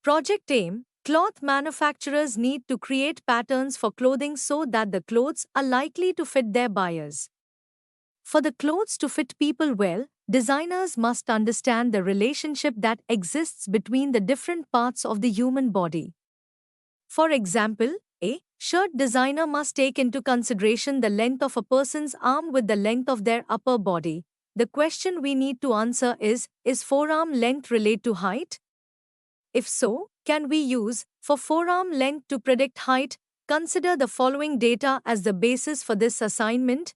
Project AIM. Cloth manufacturers need to create patterns for clothing so that the clothes are likely to fit their buyers. For the clothes to fit people well, designers must understand the relationship that exists between the different parts of the human body. For example, a shirt designer must take into consideration the length of a person's arm with the length of their upper body. The question we need to answer is forearm length related to height? If so, can we use for forearm length to predict height? Consider the following data as the basis for this assignment.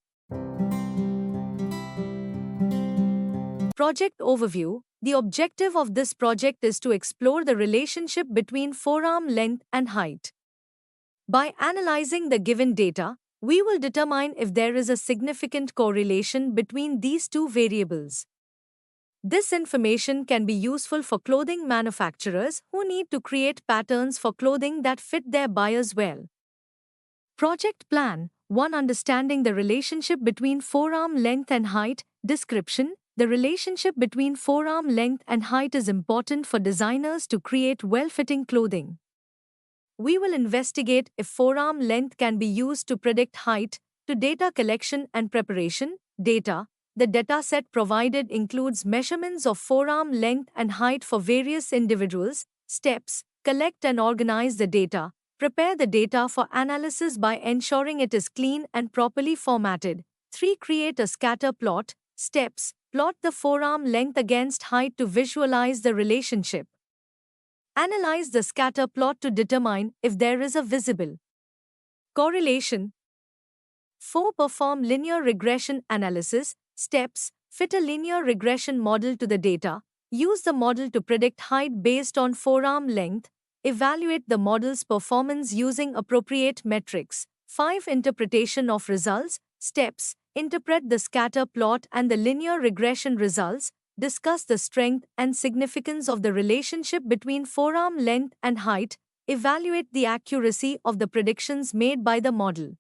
Project Overview. The objective of this project is to explore the relationship between forearm length and height. By analyzing the given data, we will determine if there is a significant correlation between these two variables. This information can be useful for clothing manufacturers who need to create patterns for clothing that fit their buyers well. Project Plan 1. Understanding the relationship between forearm length and height. Description. The relationship between forearm length and height is important for designers to create well-fitting clothing. We will investigate if forearm length can be used to predict height. To data collection and preparation. Data. The dataset provided includes measurements of forearm length and height for various individuals. Steps. Collect and organize the data. Prepare the data for analysis by ensuring it is clean and properly formatted. 3. Create a scatter plot. Steps. Plot the forearm length against height to visualize the relationship. Analyze the scatter plot to determine if there is a visible correlation. 4. Perform linear regression analysis. Steps. Fit a linear regression model to the data. Use the model to predict height based on forearm length. Evaluate the model's performance using appropriate metrics. 5. Interpretation of results. Steps. Interpret the scatter plot and the linear regression results. Discuss the strength and significance of the relationship between forearm length and height. Evaluate the accuracy of the predictions made by the model.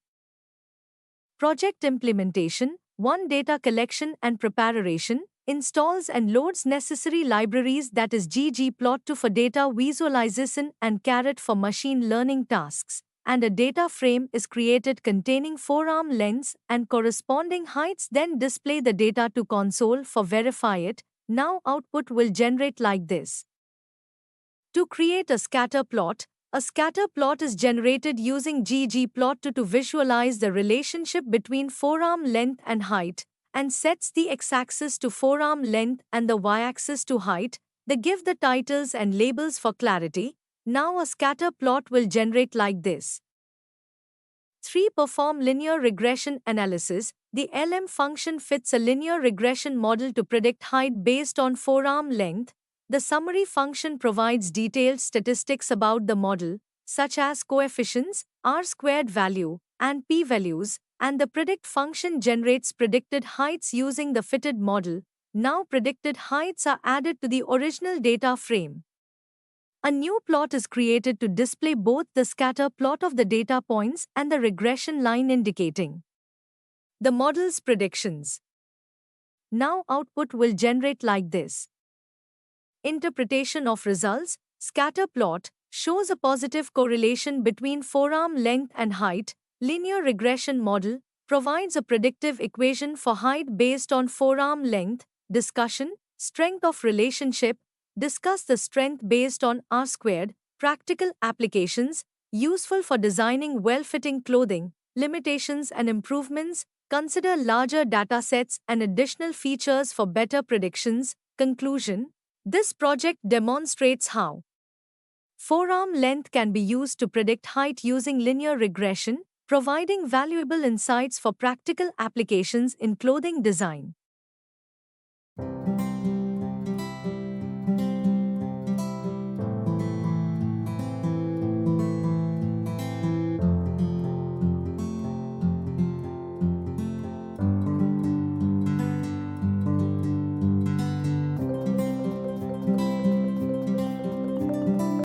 Project Implementation. 1. Data collection and preparation. Installs and loads necessary libraries, that is ggplot2 for data visualization and caret for machine learning tasks, and a data frame is created containing forearm lengths and corresponding heights. Then display the data to console for verify it. Now output will generate like this. To create a scatter plot is generated using ggplot2 to visualize the relationship between forearm length and height, and sets the x-axis to forearm length and the y-axis to height. They give the titles and labels for clarity. Now a scatter plot will generate like this. 3. Perform linear regression analysis. The LM function fits a linear regression model to predict height based on forearm length. The summary function provides detailed statistics about the model, such as coefficients, R-squared value, and p-values, and the predict function generates predicted heights using the fitted model. Now predicted heights are added to the original data frame. A new plot is created to display both the scatter plot of the data points and the regression line indicating the model's predictions. Now output will generate like this. Interpretation of results. Scatter plot shows a positive correlation between forearm length and height. Linear regression model provides a predictive equation for height based on forearm length. Discussion. Strength of relationship. Discuss the strength based on R-squared. Practical applications. Useful for designing well-fitting clothing. Limitations and improvements. Consider larger datasets and additional features for better predictions. Conclusion. This project demonstrates how forearm length can be used to predict height using linear regression, providing valuable insights for practical applications in clothing design.